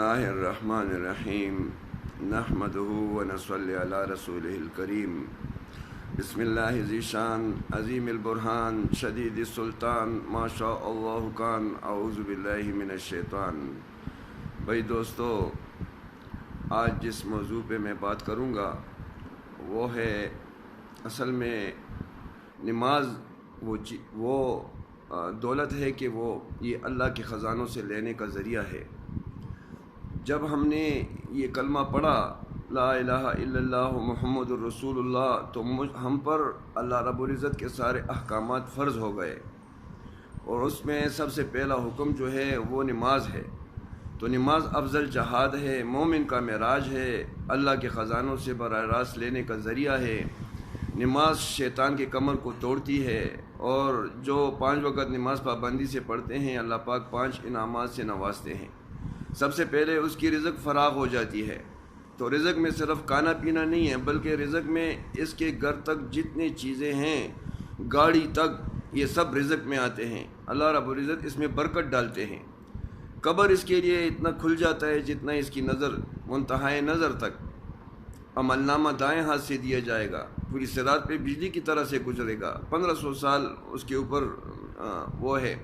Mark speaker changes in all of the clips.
Speaker 1: اللہ الرحمن الرحیم نحمدہ ونصلی علی رسولہ الکریم بسم اللہ ذی شان عظیم البرہان شدید السلطان ما شاء اللہ کان اعوذ باللہ من الشیطان۔ بھائی دوستو، آج جس موضوع پہ میں بات کروں گا وہ ہے اصل میں نماز وہ دولت ہے کہ وہ یہ اللہ کے خزانوں سے لینے کا ذریعہ ہے۔ جب ہم نے یہ کلمہ پڑھا لا الہ الا اللہ محمد الرسول اللہ، تو ہم پر اللہ رب العزت کے سارے احکامات فرض ہو گئے، اور اس میں سب سے پہلا حکم جو ہے وہ نماز ہے۔ تو نماز افضل جہاد ہے، مومن کا معراج ہے، اللہ کے خزانوں سے براہ راست لینے کا ذریعہ ہے۔ نماز شیطان کے کمر کو توڑتی ہے، اور جو 5 وقت نماز پابندی سے پڑھتے ہیں اللہ پاک 5 انعامات سے نوازتے ہیں۔ سب سے پہلے اس کی رزق فراغ ہو جاتی ہے۔ تو رزق میں صرف کھانا پینا نہیں ہے، بلکہ رزق میں اس کے گھر تک جتنی چیزیں ہیں، گاڑی تک، یہ سب رزق میں آتے ہیں۔ اللہ رب العزت اس میں برکت ڈالتے ہیں۔ قبر اس کے لیے اتنا کھل جاتا ہے جتنا اس کی نظر منتہائے نظر تک۔ عمل نامہ دائیں ہاتھ سے دیا جائے گا، پوری صراط پہ بجلی کی طرح سے گزرے گا، 1500 سال اس کے اوپر وہ ہے،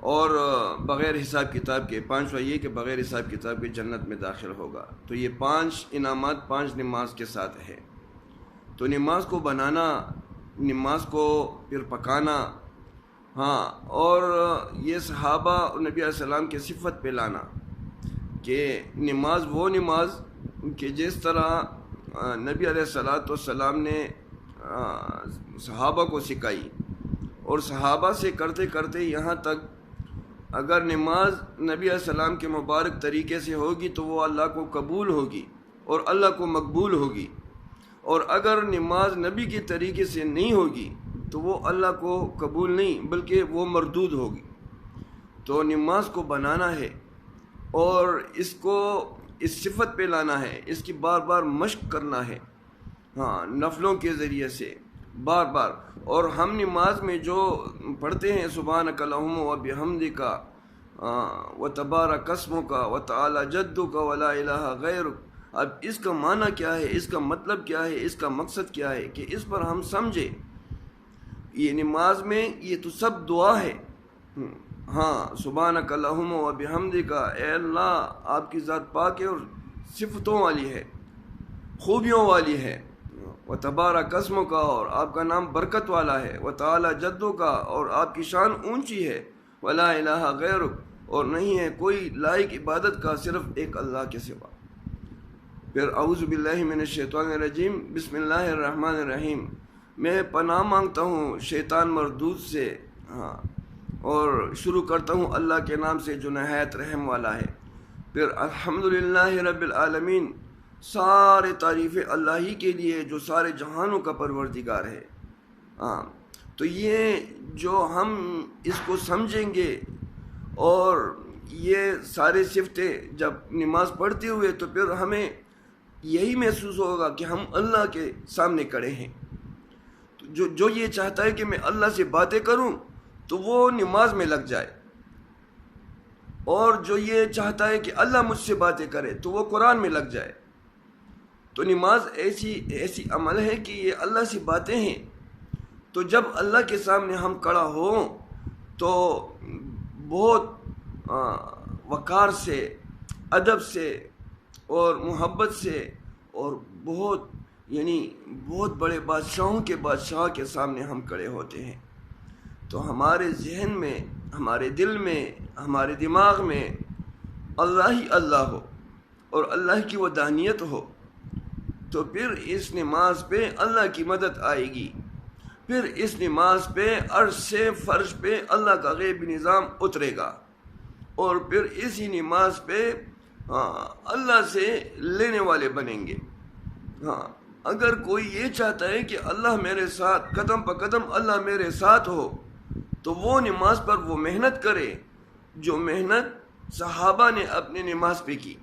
Speaker 1: اور بغیر حساب کتاب کے 5واں یہ کہ بغیر حساب کتاب کے جنت میں داخل ہوگا۔ تو یہ 5 انعامات 5 نماز کے ساتھ ہے۔ تو نماز کو بنانا، نماز کو پھر پکانا، اور یہ صحابہ نبی علیہ السلام کے صفت پہ لانا کہ نماز وہ نماز کہ جس طرح نبی علیہ السلام نے صحابہ کو سکھائی، اور صحابہ سے کرتے کرتے یہاں تک اگر نماز نبی علیہ السلام کے مبارک طریقے سے ہوگی تو وہ اللہ کو قبول ہوگی اور اللہ کو مقبول ہوگی، اور اگر نماز نبی کے طریقے سے نہیں ہوگی تو وہ اللہ کو قبول نہیں بلکہ وہ مردود ہوگی۔ تو نماز کو بنانا ہے اور اس کو اس صفت پہ لانا ہے، اس کی بار بار مشق کرنا ہے، نفلوں کے ذریعے سے بار بار۔ اور ہم نماز میں جو پڑھتے ہیں سبحانک اللہم و بحمدک و تبارک اسمک و تعالی جدک و لا الہ غیرک، اب اس کا معنی کیا ہے، اس کا مطلب کیا ہے، اس کا مقصد کیا ہے، کہ اس پر ہم سمجھے۔ یہ نماز میں یہ تو سب دعا ہے۔ سبحانک اللہم و بحمدک، اے اللہ آپ کی ذات پاک ہے اور صفتوں والی ہے، خوبیوں والی ہے، و تبارک اسمک، اور آپ کا نام برکت والا ہے، و تعالی جدک، اور آپ کی شان اونچی ہے، ولا الہ غیرک، اور نہیں ہے کوئی لائق عبادت کا صرف ایک اللہ کے سوا۔ پھر اعوذ باللہ من الشیطان الرجیم بسم اللہ الرحمن الرحیم، میں پناہ مانگتا ہوں شیطان مردود سے، اور شروع کرتا ہوں اللہ کے نام سے جو نہایت رحم والا ہے۔ پھر الحمدللہ رب العالمین، سارے تعریفیں اللہ ہی کے لیے جو سارے جہانوں کا پروردگار ہے۔ تو یہ جو ہم اس کو سمجھیں گے، اور یہ سارے صفتیں جب نماز پڑھتے ہوئے، تو پھر ہمیں یہی محسوس ہوگا کہ ہم اللہ کے سامنے کھڑے ہیں۔ جو یہ چاہتا ہے کہ میں اللہ سے باتیں کروں تو وہ نماز میں لگ جائے، اور جو یہ چاہتا ہے کہ اللہ مجھ سے باتیں کرے تو وہ قرآن میں لگ جائے۔ تو نماز ایسی عمل ہے کہ یہ اللہ سے باتیں ہیں۔ تو جب اللہ کے سامنے ہم کھڑا ہوں تو بہت وقار سے، ادب سے اور محبت سے، اور بہت بڑے بادشاہوں کے بادشاہ کے سامنے ہم کھڑے ہوتے ہیں۔ تو ہمارے ذہن میں، ہمارے دل میں، ہمارے دماغ میں اللہ ہی اللہ ہو اور اللہ کی وحدانیت ہو، تو پھر اس نماز پہ اللہ کی مدد آئے گی۔ پھر اس نماز پہ عرش سے فرش پہ اللہ کا غیبی نظام اترے گا، اور پھر اسی نماز پہ اللہ سے لینے والے بنیں گے۔ اگر کوئی یہ چاہتا ہے کہ اللہ میرے ساتھ، قدم پہ قدم اللہ میرے ساتھ ہو، تو وہ نماز پر وہ محنت کرے جو محنت صحابہ نے اپنی نماز پہ کی۔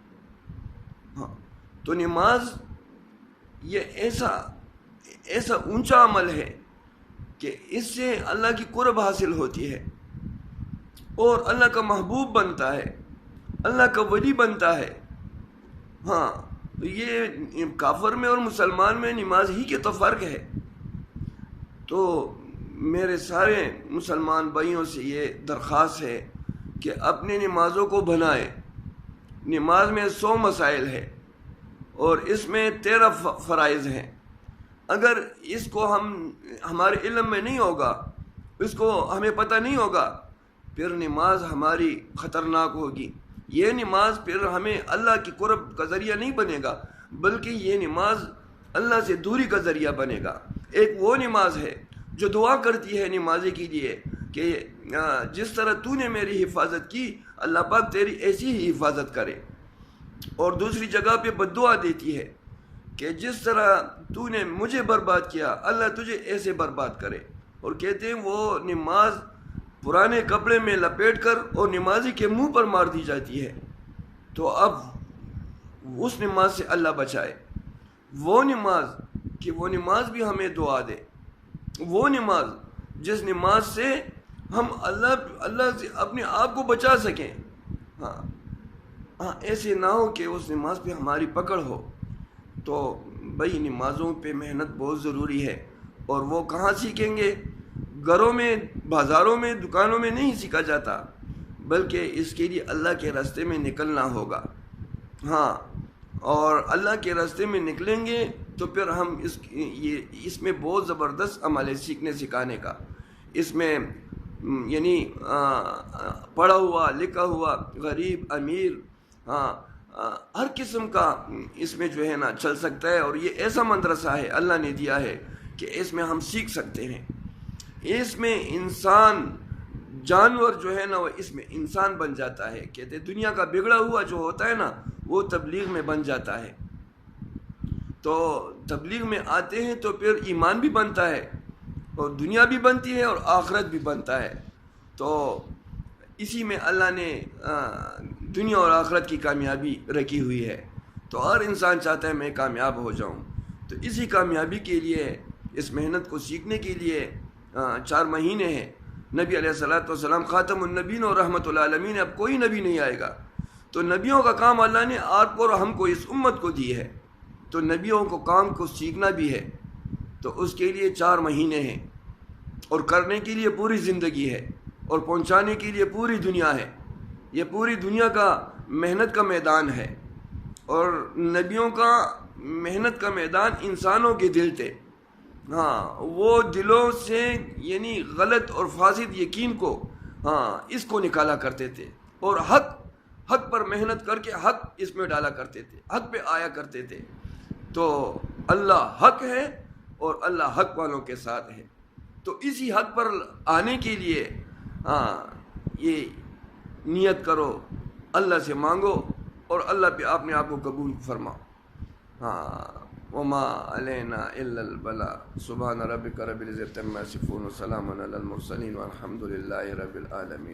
Speaker 1: تو نماز یہ ایسا اونچا عمل ہے کہ اس سے اللہ کی قرب حاصل ہوتی ہے اور اللہ کا محبوب بنتا ہے۔ اللہ کا ولی بنتا ہے۔ ہاں، یہ کافر میں اور مسلمان میں نماز ہی کے تو فرق ہے۔ تو میرے سارے مسلمان بھائیوں سے یہ درخواست ہے کہ اپنی نمازوں کو بنائیں۔ نماز میں 100 مسائل ہے اور اس میں 13 فرائض ہیں۔ اگر اس کو ہمارے علم میں نہیں ہوگا، اس کو ہمیں پتہ نہیں ہوگا، پھر نماز ہماری خطرناک ہوگی۔ یہ نماز پھر ہمیں اللہ کی قرب کا ذریعہ نہیں بنے گا، بلکہ یہ نماز اللہ سے دوری کا ذریعہ بنے گا۔ ایک وہ نماز ہے جو دعا کرتی ہے نمازی کے لیے کہ جس طرح تو نے میری حفاظت کی، اللہ پاک تیری ایسی ہی حفاظت کرے۔ اور دوسری جگہ پہ بددعا دیتی ہے کہ جس طرح تو نے مجھے برباد کیا، اللہ تجھے ایسے برباد کرے۔ اور کہتے ہیں وہ نماز پرانے کپڑے میں لپیٹ کر اور نمازی کے منہ پر مار دی جاتی ہے۔ تو اب اس نماز سے اللہ بچائے، وہ نماز بھی ہمیں دعا دے، وہ نماز جس نماز سے ہم اللہ سے اپنے آپ کو بچا سکیں۔ ہاں، ایسے نہ ہو کہ اس نماز پہ ہماری پکڑ ہو۔ تو بھائی نمازوں پہ محنت بہت ضروری ہے، اور وہ کہاں سیکھیں گے؟ گھروں میں، بازاروں میں، دکانوں میں نہیں سیکھا جاتا، بلکہ اس کے لیے اللہ کے راستے میں نکلنا ہوگا۔ ہاں، اور اللہ کے راستے میں نکلیں گے تو پھر ہم اس میں بہت زبردست عمل ہے سیکھنے سکھانے کا۔ اس میں یعنی پڑھا ہوا، لکھا ہوا، غریب، امیر، ہر قسم کا اس میں جو ہے نا چل سکتا ہے۔ اور یہ ایسا مدرسہ ہے اللہ نے دیا ہے کہ اس میں ہم سیکھ سکتے ہیں۔ اس میں انسان، جانور جو ہے نا وہ اس میں انسان بن جاتا ہے۔ کہتے ہیں دنیا کا بگڑا ہوا جو ہوتا ہے نا وہ تبلیغ میں بن جاتا ہے۔ تو تبلیغ میں آتے ہیں تو پھر ایمان بھی بنتا ہے، اور دنیا بھی بنتی ہے، اور آخرت بھی بنتا ہے۔ تو اسی میں اللہ نے دنیا اور آخرت کی کامیابی رکھی ہوئی ہے۔ تو ہر انسان چاہتا ہے میں کامیاب ہو جاؤں۔ تو اسی کامیابی کے لیے، اس محنت کو سیکھنے کے لیے 4 مہینے ہیں۔ نبی علیہ الصلوۃ والسلام خاتم النبیین اور رحمت العالمین، اب کوئی نبی نہیں آئے گا۔ تو نبیوں کا کام اللہ نے آپ کو اور ہم کو، اس امت کو دی ہے۔ تو نبیوں کو کام کو سیکھنا بھی ہے، تو اس کے لیے 4 مہینے ہیں، اور کرنے کے لیے پوری زندگی ہے، اور پہنچانے کے لیے پوری دنیا ہے۔ یہ پوری دنیا کا محنت کا میدان ہے، اور نبیوں کا محنت کا میدان انسانوں کے دل تھے۔ ہاں، وہ دلوں سے یعنی غلط اور فاسد یقین کو، اس کو نکالا کرتے تھے، اور حق پر محنت کر کے حق اس میں ڈالا کرتے تھے، حق پہ آیا کرتے تھے۔ تو اللہ حق ہے، اور اللہ حق والوں کے ساتھ ہے۔ تو اسی حق پر آنے کے لیے یہ نیت کرو، اللہ سے مانگو، اور اللہ پہ اپنے آپ کو قبول فرماؤ۔ وما علینا الا البلاغ۔ سبحان ربک رب العزۃ عما یصفون وسلام علی المرسلین والحمد للہ رب العالمین۔